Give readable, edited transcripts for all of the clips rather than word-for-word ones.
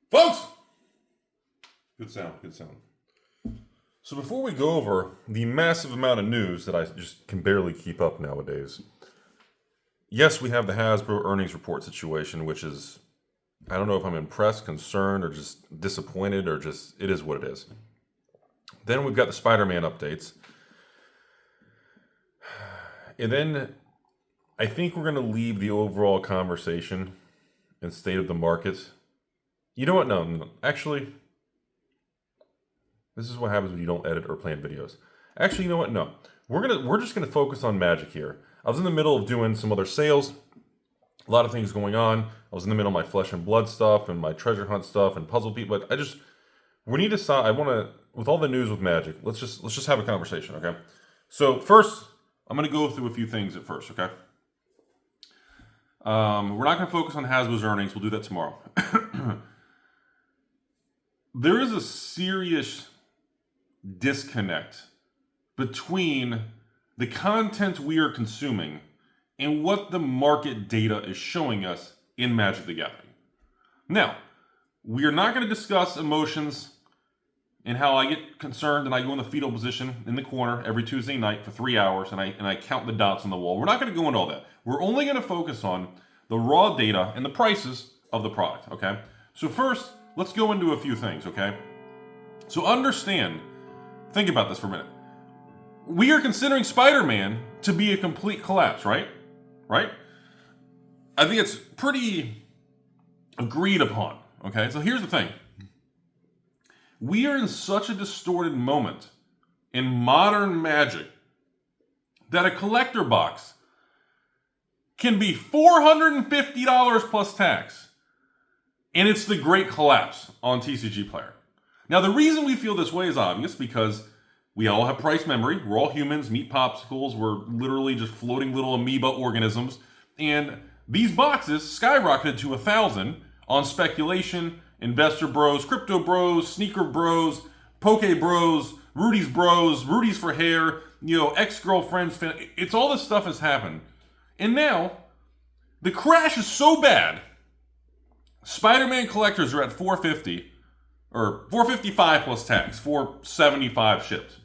Folks! Good sound, good sound. So before we go over the massive amount of news that I just can barely keep up nowadays, yes, we have the Hasbro earnings report situation, which is, I don't know if I'm impressed, concerned, or just disappointed, or just, it is what it is. Then we've got the Spider-Man updates. And then I think we're going to leave the overall conversation and state of the market. You know what? No. Actually, this is what happens when you don't edit or plan videos. Actually, you know what? No. We're just gonna focus on Magic here. I was in the middle of doing some other sales. A lot of things going on. I was in the middle of my flesh and blood stuff and my treasure hunt stuff and puzzle people. But we need to stop. I want to, with all the news with Magic, let's just have a conversation, okay? So first, I'm gonna go through a few things at first, okay? We're not gonna focus on Hasbro's earnings. We'll do that tomorrow. There is a serious disconnect between the content we are consuming and what the market data is showing us in Magic the Gathering. Now, we are not going to discuss emotions and how I get concerned and I go in the fetal position in the corner every Tuesday night for 3 hours and I count the dots on the wall. We're not going to go into all that. We're only going to focus on the raw data and the prices of the product, okay? So first, let's go into a few things, okay? So understand, think about this for a minute. We are considering Spider-Man to be a complete collapse, right? Right? I think it's pretty agreed upon, okay? So here's the thing. We are in such a distorted moment in modern Magic that a collector box can be $450 plus tax. And it's the great collapse on TCG Player. Now, the reason we feel this way is obvious because we all have price memory. We're all humans, meat popsicles. We're literally just floating little amoeba organisms. And these boxes skyrocketed to 1,000 on speculation, investor bros, crypto bros, sneaker bros, poke bros, Rudy's for hair, ex-girlfriends. It's all this stuff has happened. And now, the crash is so bad, Spider-Man collectors are at $450 or $455 plus tax, $475 shipped.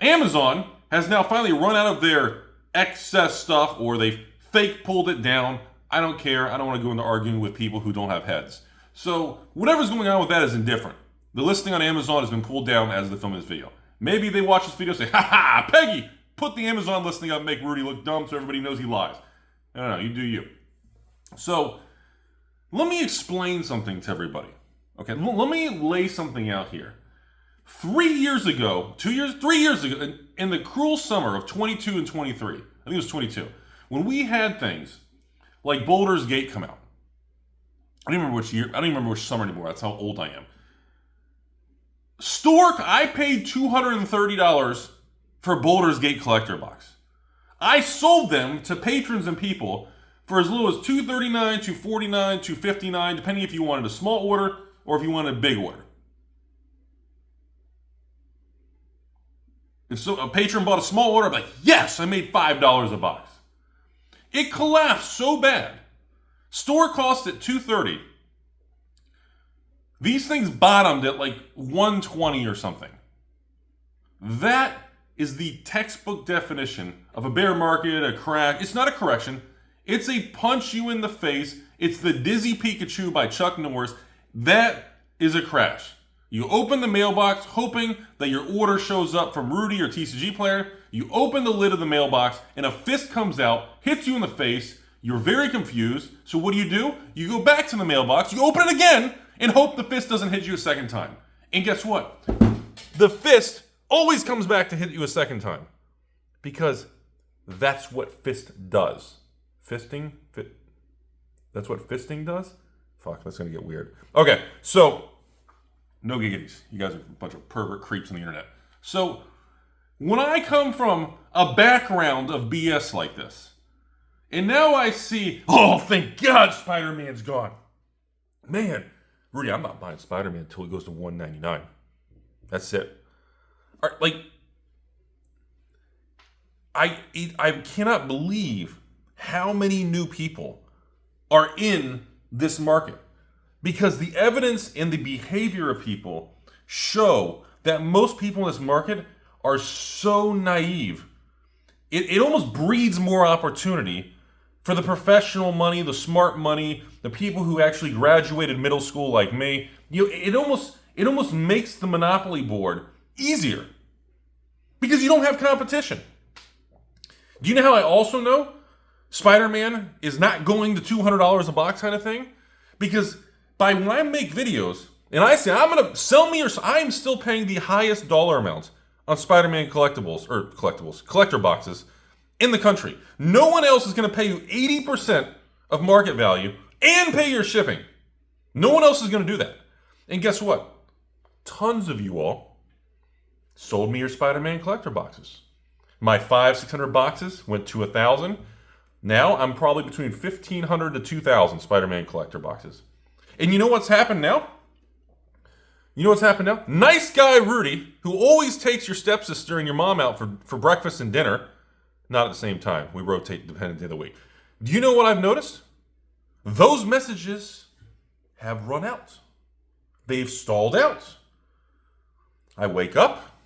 Amazon has now finally run out of their excess stuff, or they fake pulled it down. I don't care. I don't want to go into arguing with people who don't have heads. So whatever's going on with that is indifferent. The listing on Amazon has been pulled down as the film this video. Maybe they watch this video and say, "Ha ha, Peggy, put the Amazon listing up, make Rudy look dumb so everybody knows he lies." I don't know. You do you. So let me explain something to everybody. Okay, let me lay something out here. 3 years ago, 3 years ago, in the cruel summer of 22 and 23, I think it was 22, when we had things like Baldur's Gate come out. I don't remember which year, I don't even remember which summer anymore. That's how old I am. Stork, I paid $230 for Baldur's Gate collector box. I sold them to patrons and people for as low as $239, $249, $259, depending if you wanted a small order or if you wanted a big order. If so, a patron bought a small order, I'm like, yes, I made $5 a box. It collapsed so bad. Store cost at $230. These things bottomed at like $120 or something. That is the textbook definition of a bear market, a crash. It's not a correction. It's a punch you in the face. It's the Dizzy Pikachu by Chuck Norris. That is a crash. You open the mailbox hoping that your order shows up from Rudy or TCG Player. You open the lid of the mailbox and a fist comes out, hits you in the face. You're very confused. So what do? You go back to the mailbox, you open it again, and hope the fist doesn't hit you a second time. And guess what? The fist always comes back to hit you a second time. Because that's what fist does. That's what fisting does? Fuck, that's gonna get weird. Okay, so, no giggities. You guys are a bunch of pervert creeps on the internet. So, when I come from a background of BS like this, and now I see, oh, thank God Spider-Man's gone. Man, Rudy, I'm not buying Spider-Man until it goes to $199. That's it. All right, like, I cannot believe how many new people are in this market. Because the evidence and the behavior of people show that most people in this market are so naive. It almost breeds more opportunity for the professional money, the smart money, the people who actually graduated middle school like me. It almost makes the monopoly board easier because you don't have competition. Do you know how I also know Spider-Man is not going to $200 a box kind of thing? Because when I make videos and I say I'm going to sell me, or I'm still paying the highest dollar amount on Spider-Man collector boxes in the country. No one else is going to pay you 80% of market value and pay your shipping. No one else is going to do that. And guess what? Tons of you all sold me your Spider-Man collector boxes. My 500-600 boxes went to 1,000. Now I'm probably between 1,500 to 2,000 Spider-Man collector boxes. And you know what's happened now? Nice guy Rudy, who always takes your stepsister and your mom out for breakfast and dinner, not at the same time. We rotate depending day of the week. Do you know what I've noticed? Those messages have run out. They've stalled out. I wake up.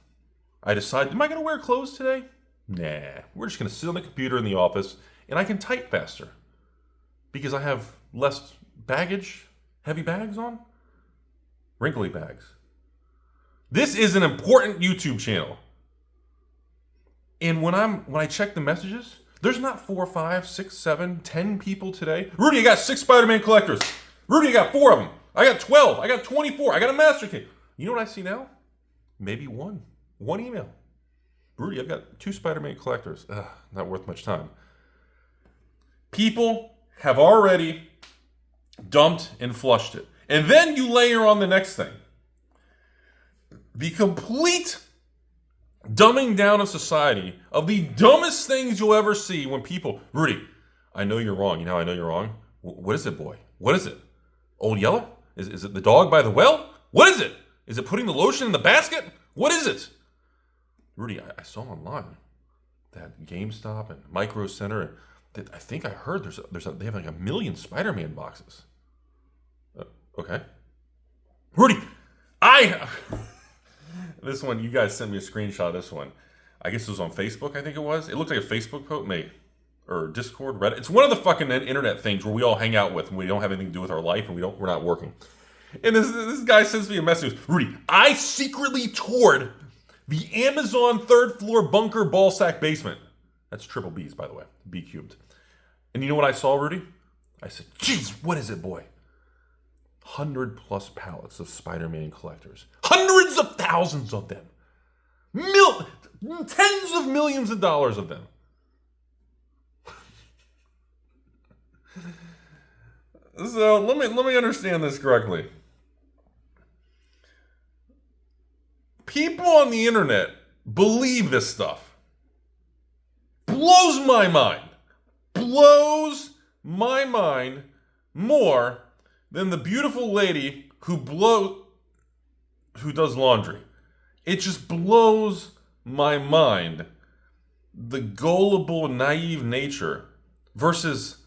I decide, am I going to wear clothes today? Nah, we're just going to sit on the computer in the office and I can type faster because I have less baggage, heavy bags on, wrinkly bags. This is an important YouTube channel. And when I check the messages, there's not 4, 5, 6, 7, 10 people today. Rudy, I got 6 Spider-Man collectors. Rudy, I got 4 of them. I got 12. I got 24. I got a master key. You know what I see now? Maybe one email. Rudy, I've got 2 Spider-Man collectors. Not worth much time. People have already dumped and flushed it. And then you layer on the next thing. The complete dumbing down of society of the dumbest things you'll ever see when people, Rudy, I know you're wrong. You know how I know you're wrong? What is it, boy? What is it? Old Yeller? Is it the dog by the well? What is it? Is it putting the lotion in the basket? What is it? Rudy, I saw online that GameStop and Micro Center, I think I heard they have like 1 million Spider-Man boxes. Okay. Rudy, this one, you guys sent me a screenshot of this one. I guess it was on Facebook, I think it was. It looked like a Facebook post, or Discord, Reddit. It's one of the fucking internet things where we all hang out with and we don't have anything to do with our life and we're not working. And this guy sends me a message. Rudy, I secretly toured the Amazon 3rd floor bunker ball sack basement. That's triple B's, by the way. B cubed. And you know what I saw, Rudy? I said, geez, what is it, boy? 100+ pallets of Spider-Man collectors. Hundreds of thousands of them. Tens of millions of dollars of them. So let me understand this correctly. People on the internet believe this stuff. Blows my mind. Blows my mind more than the beautiful lady who does laundry. It just blows my mind, the gullible, naive nature versus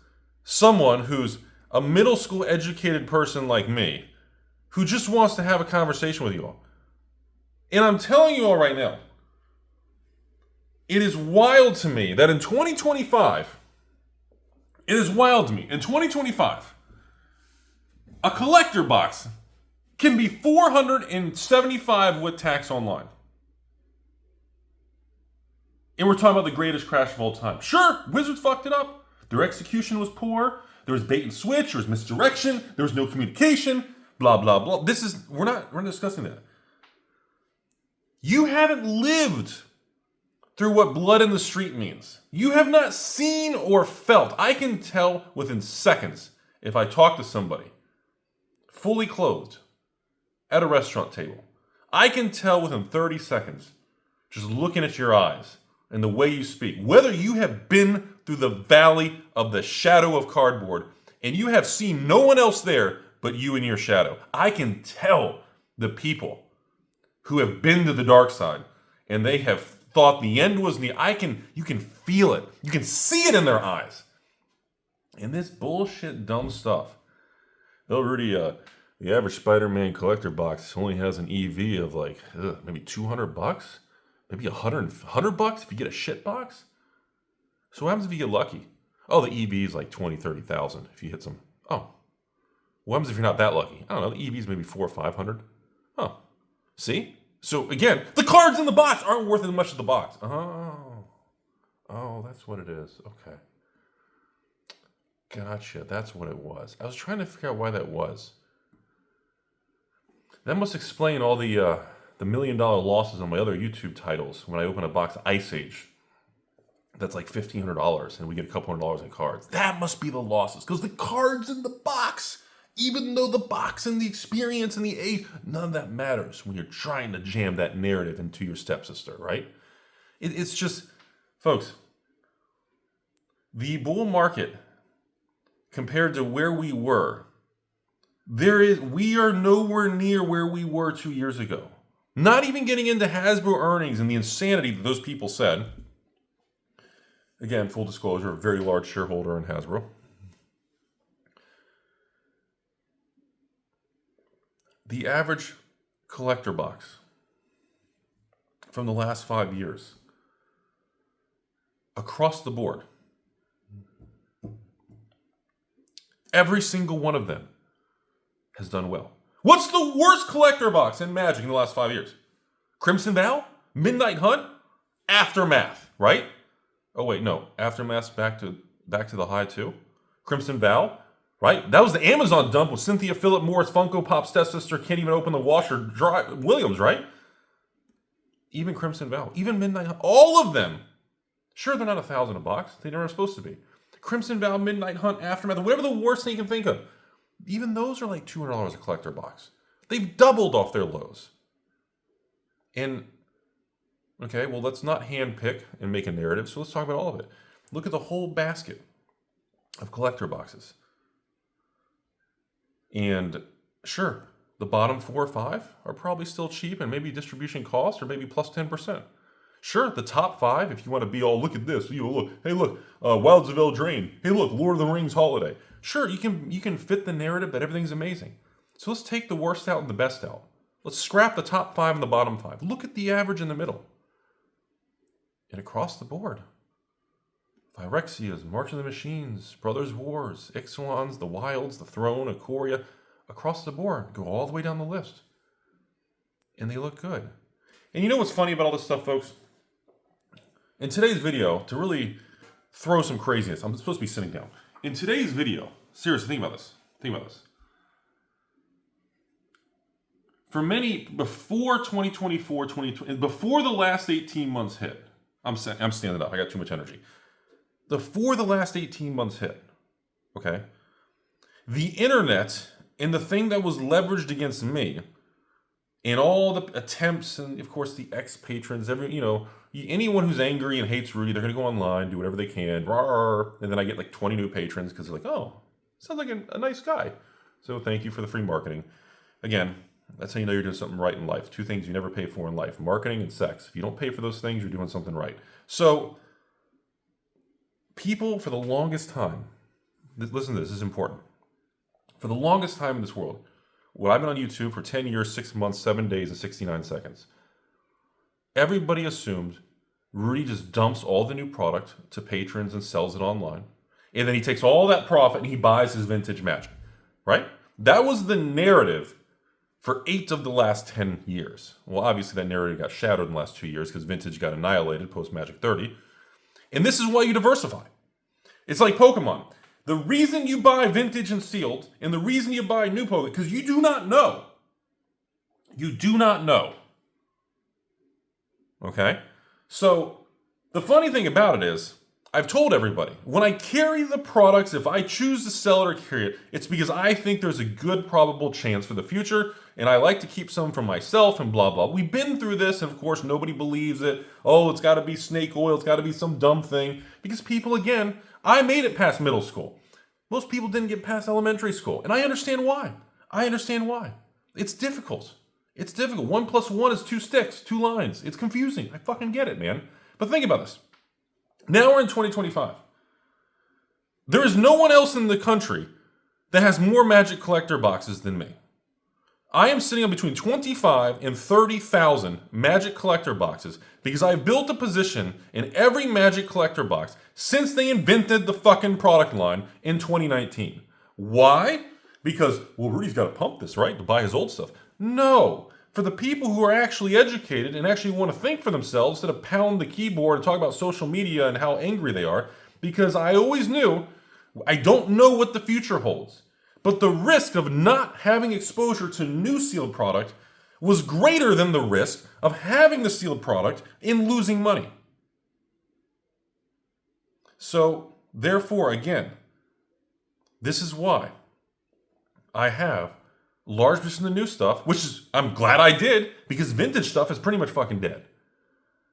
someone who's a middle school educated person like me who just wants to have a conversation with you all. And I'm telling you all right now, it is wild to me that in 2025, a collector box can be $475 with tax online. And we're talking about the greatest crash of all time. Sure, Wizards fucked it up. Their execution was poor. There was bait and switch. There was misdirection. There was no communication. Blah, blah, blah. We're not discussing that. You haven't lived through what blood in the street means. You have not seen or felt. I can tell within seconds if I talk to somebody fully clothed at a restaurant table. I can tell within 30 seconds just looking at your eyes and the way you speak, whether you have been through the valley of the shadow of cardboard and you have seen no one else there but you and your shadow. I can tell the people who have been to the dark side and they have thought the end was near. You can feel it. You can see it in their eyes. And this bullshit, dumb stuff. Oh, Rudy, The average Spider-Man collector box only has an EV of like maybe $200, maybe $100 if you get a shit box. So what happens if you get lucky? Oh, the EV is like 20, 30,000 if you hit some. Oh, what happens if you're not that lucky? I don't know. The EV is maybe 400 or 500. Oh, see? So again, the cards in the box aren't worth as much as the box. Oh, that's what it is. Okay. Gotcha. That's what it was. I was trying to figure out why that was. That must explain all the $1 million losses on my other YouTube titles when I open a box of Ice Age. That's like $1,500 and we get a couple $100 in cards. That must be the losses because the cards in the box, even though the box and the experience and the age, none of that matters when you're trying to jam that narrative into your stepsister, right? It's just, folks, the bull market compared to where we were, we are nowhere near where we were 2 years ago. Not even getting into Hasbro earnings and the insanity that those people said. Again, full disclosure, a very large shareholder in Hasbro. The average collector box from the last 5 years, across the board, every single one of them has done well. What's the worst collector box in Magic in the last 5 years? Crimson Vow? Midnight Hunt? Aftermath, right? Oh wait, no. Aftermath's back to the high too. Crimson Vow, right? That was the Amazon dump with Cynthia Philip Morris, Funko Pop stepsister can't even open the washer dry. Williams, right? Even Crimson Vow, even Midnight Hunt, all of them. Sure, they're not 1,000 a box. They never are supposed to be. Crimson Vow, Midnight Hunt, Aftermath, whatever the worst thing you can think of. Even those are like $200 a collector box. They've doubled off their lows. And, okay, well, let's not handpick and make a narrative, so let's talk about all of it. Look at the whole basket of collector boxes. And sure, the bottom 4 or 5 are probably still cheap and maybe distribution costs or maybe plus 10%. Sure, the top 5, if you want to be all, look at this, look, hey look, Wilds of Eldraine, hey look, Lord of the Rings Holiday. Sure, you can fit the narrative that everything's amazing. So let's take the worst out and the best out. Let's scrap the top 5 and the bottom 5. Look at the average in the middle. And across the board, Phyrexias, March of the Machines, Brothers Wars, Ixalans, the Wilds, the Throne, Ikoria, across the board, go all the way down the list. And they look good. And you know what's funny about all this stuff, folks? In today's video, to really throw some craziness, I'm supposed to be sitting down. In today's video, seriously, think about this. Think about this. For many, before 2024, 2020, before the last 18 months hit, I'm standing up. I got too much energy. Before the last 18 months hit, okay, the internet and the thing that was leveraged against me and all the attempts and, of course, the ex-patrons, anyone who's angry and hates Rudy, they're going to go online, do whatever they can, rawr, and then I get like 20 new patrons because they're like, oh, sounds like a nice guy. So thank you for the free marketing. Again, that's how you know you're doing something right in life. 2 things you never pay for in life, marketing and sex. If you don't pay for those things, you're doing something right. So people, for the longest time, listen to this is important. For the longest time in this world, I've been on YouTube for 10 years, 6 months, 7 days, and 69 seconds. Everybody assumed Rudy just dumps all the new product to patrons and sells it online. And then he takes all that profit and he buys his vintage Magic, right? That was the narrative for 8 of the last 10 years. Well, obviously that narrative got shattered in the last 2 years because vintage got annihilated post-Magic 30. And this is why you diversify. It's like Pokemon. The reason you buy vintage and sealed and the reason you buy new Pokemon, because you do not know. You do not know. Okay? So the funny thing about it is, I've told everybody, when I carry the products, if I choose to sell it or carry it, it's because I think there's a good probable chance for the future, and I like to keep some for myself and blah, blah. We've been through this, and of course, nobody believes it. Oh, it's got to be snake oil. It's got to be some dumb thing. Because people, again, I made it past middle school. Most people didn't get past elementary school, and I understand why. It's difficult. It's difficult. 1 + 1 is 2 sticks, 2 lines. It's confusing. I fucking get it, man. But think about this. Now we're in 2025. There is no one else in the country that has more Magic collector boxes than me. I am sitting on between 25 and 30,000 Magic Collector boxes because I built a position in every Magic Collector box since they invented the fucking product line in 2019. Why? Because, well, Rudy's got to pump this, right, to buy his old stuff. No. For the people who are actually educated and actually want to think for themselves instead of pound the keyboard and talk about social media and how angry they are, because I always knew I don't know what the future holds. But the risk of not having exposure to new sealed product was greater than the risk of having the sealed product and losing money. So, therefore, again, this is why I have large percent of the new stuff, which is, I'm glad I did, because vintage stuff is pretty much fucking dead.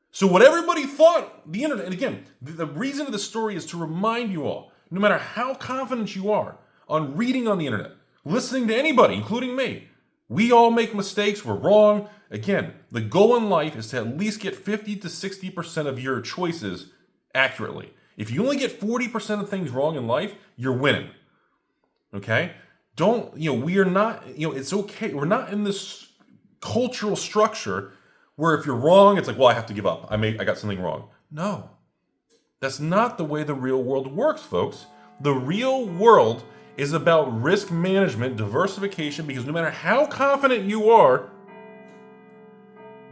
So what everybody thought, the internet, and again, the reason of the story is to remind you all, no matter how confident you are on reading on the internet, listening to anybody, including me, we all make mistakes, we're wrong. Again, the goal in life is to at least get 50 to 60% of your choices accurately. If you only get 40% of things wrong in life, you're winning. Okay? We are not, it's okay. We're not in this cultural structure where if you're wrong, it's like, well, I have to give up. I got something wrong. No. That's not the way the real world works, folks. The real world is about risk management, diversification, because no matter how confident you are,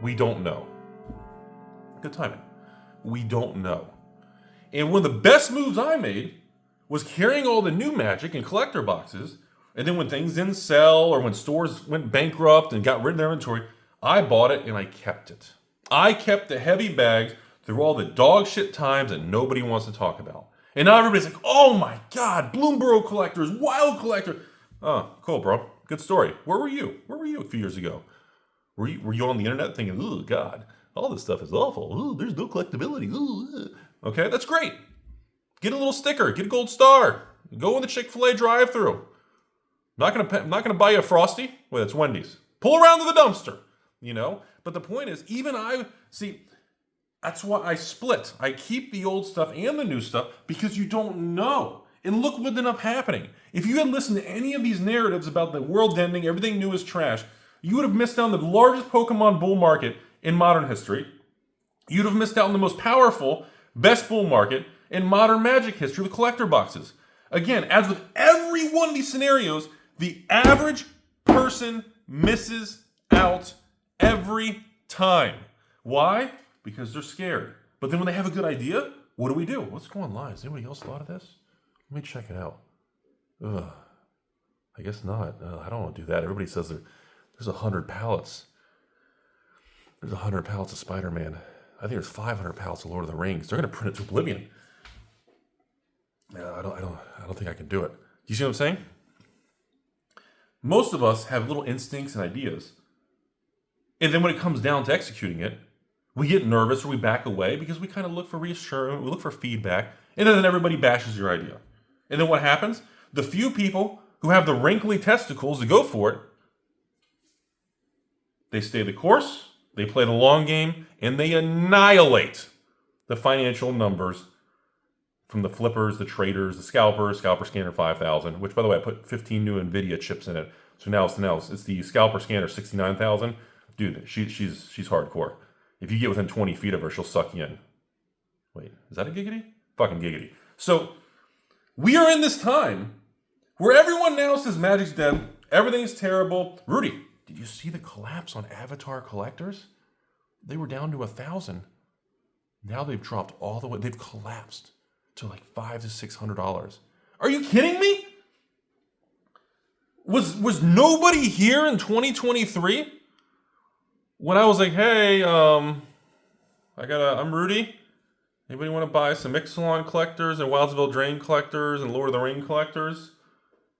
we don't know. Good timing. We don't know. And one of the best moves I made was carrying all the new Magic in collector boxes, and then when things didn't sell or when stores went bankrupt and got rid of their inventory, I bought it and I kept it. I kept the heavy bags through all the dog shit times that nobody wants to talk about. And now everybody's like, oh my God, Bloomberg collectors, wild collector. Oh, cool, bro. Good story. Where were you? Where were you a few years ago? Were you on the internet thinking, oh God, all this stuff is awful. Ooh, there's no collectability. Ooh. Okay, that's great. Get a little sticker. Get a gold star. Go in the Chick-fil-A drive-thru. I'm not gonna buy you a Frosty. Well, it's Wendy's. Pull around to the dumpster. But the point is, that's why I split. I keep the old stuff and the new stuff because you don't know. And look what ended up happening. If you had listened to any of these narratives about the world ending, everything new is trash, you would have missed out on the largest Pokemon bull market in modern history. You'd have missed out on the most powerful, best bull market in modern Magic history with collector boxes. Again, as with every one of these scenarios, the average person misses out every time. Why? Because they're scared. But then when they have a good idea, what do? Let's go online. Has anybody else thought of this? Let me check it out. Ugh. I guess not. I don't want to do that. Everybody says there's 100 pallets. There's 100 pallets of Spider-Man. I think there's 500 pallets of Lord of the Rings. They're going to print it to oblivion. I don't think I can do it. You see what I'm saying? Most of us have little instincts and ideas. And then when it comes down to executing it, we get nervous or we back away because we kind of look for reassurance, we look for feedback, and then everybody bashes your idea. And then what happens? The few people who have the wrinkly testicles to go for it, they stay the course, they play the long game, and they annihilate the financial numbers from the flippers, the traders, the scalpers, Scalper Scanner 5000, which, by the way, I put 15 new NVIDIA chips in it. So now it's the Scalper Scanner 69,000. Dude, she's hardcore. If you get within 20 feet of her, she'll suck you in. Wait, is that a giggity? Fucking giggity. So we are in this time where everyone now says Magic's dead, everything's terrible. Rudy, did you see the collapse on Avatar collectors? They were down to 1,000. Now they've dropped all the way. They've collapsed to like $500 to $600. Are you kidding me? Was nobody here in 2023 when I was like, hey, I'm Rudy. Anybody want to buy some Ixalan collectors and Wildsville Drain collectors and Lord of the Ring collectors?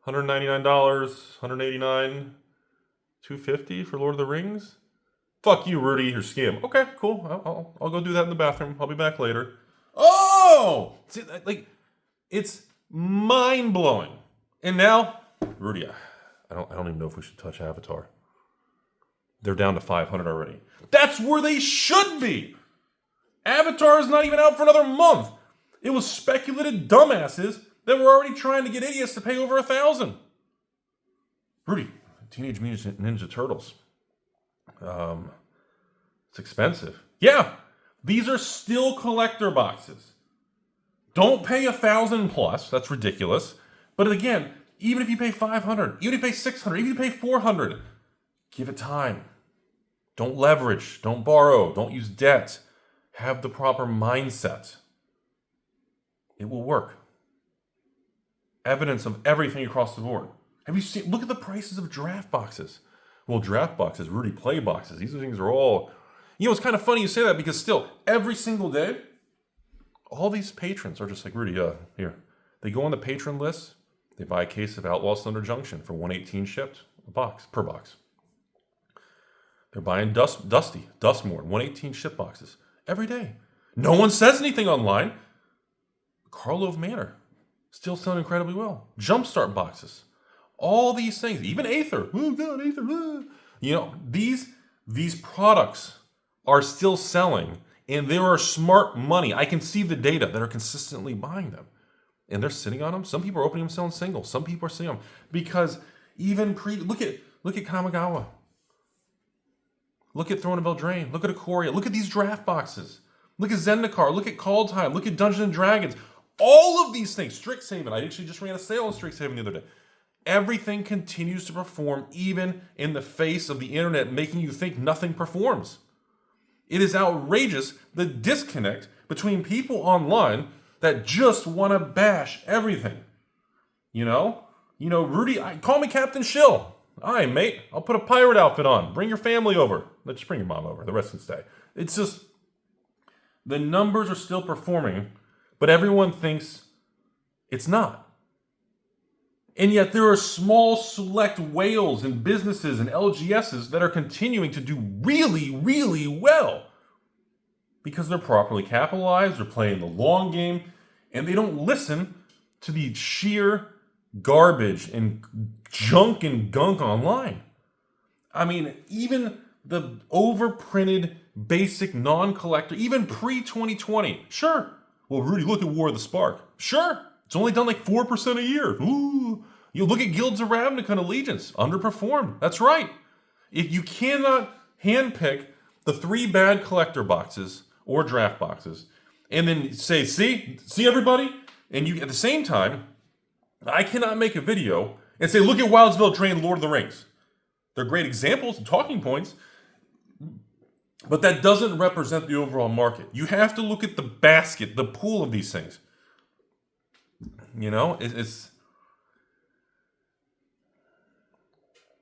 $199, $189, $250 for Lord of the Rings? Fuck you, Rudy, you're scam. Okay, cool. I'll go do that in the bathroom. I'll be back later. Oh! See, it's mind-blowing. And now, Rudy, I don't even know if we should touch Avatar. They're down to 500 already. That's where they should be! Avatar is not even out for another month. It was speculated dumbasses that were already trying to get idiots to pay over 1,000. Rudy, Teenage Mutant Ninja Turtles. It's expensive. Yeah, these are still collector boxes. Don't pay $1,000 plus. That's ridiculous. But again, even if you pay $500, even if you pay $600, even if you pay $400, give it time. Don't leverage. Don't borrow. Don't use debt. Have the proper mindset. It will work. Evidence of everything across the board. Have you seen? Look at the prices of draft boxes. Well, draft boxes, Rudy play boxes. These things are all. It's kind of funny you say that because still, every single day, all these patrons are just like, Rudy, here. They go on the patron list. They buy a case of Outlaw Thunder Junction for $118 shipped per box. They're buying Dustmore, $118 ship boxes every day. No one says anything online. Karlov Manor, still selling incredibly well. Jumpstart boxes. All these things, even Aether. Oh God, Aether. These products are still selling, and there are smart money. I can see the data that are consistently buying them. And they're sitting on them. Some people are opening them, selling singles. Some people are sitting on them. Because even look at Kamigawa. Look at Throne of Eldraine. Look at Ikoria. Look at these draft boxes. Look at Zendikar. Look at Call Time. Look at Dungeons and Dragons. All of these things. Strixhaven. I actually just ran a sale on Strixhaven the other day. Everything continues to perform even in the face of the internet, making you think nothing performs. It is outrageous, the disconnect between people online that just want to bash everything. Rudy, call me Captain Shill. All right, mate, I'll put a pirate outfit on. Bring your family over. Let's just bring your mom over. The rest can stay. It's just, the numbers are still performing, but everyone thinks it's not. And yet there are small select whales and businesses and LGSs that are continuing to do really, really well because they're properly capitalized, they're playing the long game, and they don't listen to the sheer garbage and junk and gunk online. I mean, even the overprinted basic non-collector, even pre-2020, sure. Well, Rudy, look at War of the Spark. Sure. It's only done like 4% a year. Ooh. You look at Guilds of Ravnica and Allegiance. Underperformed. That's right. If you cannot handpick the 3 bad collector boxes or draft boxes and then say, see everybody? And you at the same time, I cannot make a video and say, look at Wildsville Drain Lord of the Rings. They're great examples and talking points, but that doesn't represent the overall market. You have to look at the basket, the pool of these things.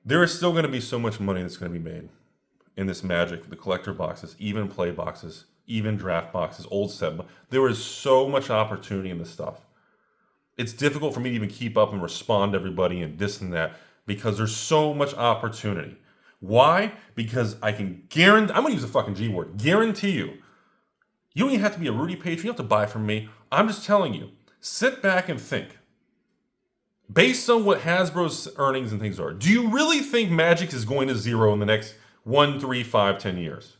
There is still going to be so much money that's going to be made in this Magic, the collector boxes, even play boxes, even draft boxes, old set. There is so much opportunity in this stuff. It's difficult for me to even keep up and respond to everybody and this and that because there's so much opportunity. Why? Because I can guarantee, I'm going to use the fucking G word, guarantee you. You don't even have to be a Rudy patron. You don't have to buy from me. I'm just telling you. Sit back and think. Based on what Hasbro's earnings and things are, do you really think Magic is going to zero in the next 1, 3, 5, 10 years?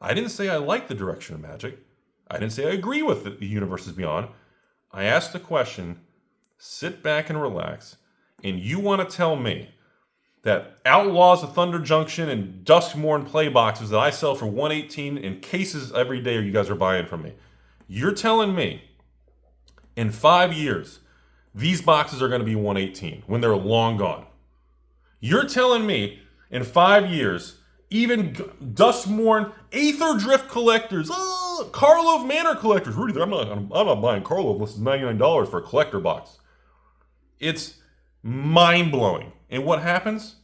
I didn't say I like the direction of Magic. I didn't say I agree with the Universes Beyond. I asked the question, sit back and relax, and you want to tell me that Outlaws of Thunder Junction and Duskmorn play boxes that I sell for $118 in cases every day you guys are buying from me. You're telling me in 5 years, these boxes are going to be $118 when they're long gone. You're telling me in 5 years, even Duskmorn, Aether Drift collectors, Karlov Manor collectors, Rudy, I'm not buying Karlov unless it's $99 for a collector box. It's mind-blowing. And what happens?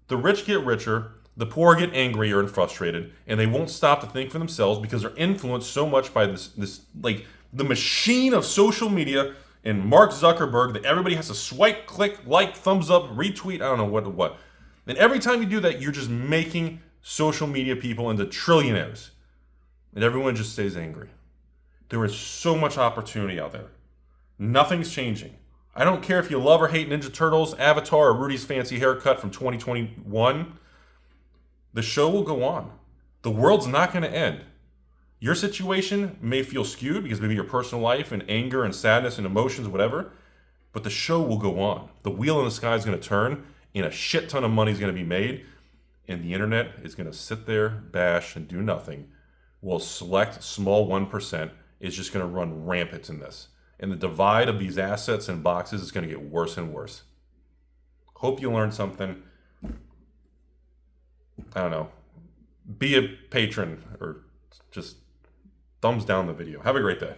The rich get richer, the poor get angrier and frustrated, and they won't stop to think for themselves because they're influenced so much by this like the machine of social media and Mark Zuckerberg that everybody has to swipe, click, like, thumbs up, retweet, I don't know what. And every time you do that, you're just making social media people into trillionaires. And everyone just stays angry. There is so much opportunity out there. Nothing's changing. I don't care if you love or hate Ninja Turtles, Avatar, or Rudy's fancy haircut from 2021. The show will go on. The world's not going to end. Your situation may feel skewed because maybe your personal life and anger and sadness and emotions, whatever, but the show will go on. The wheel in the sky is going to turn, and a shit ton of money is going to be made, and the internet is going to sit there, bash, and do nothing. While select small 1% is just going to run rampant in this. And the divide of these assets and boxes is going to get worse and worse. Hope you learned something. I don't know. Be a patron or just thumbs down the video. Have a great day.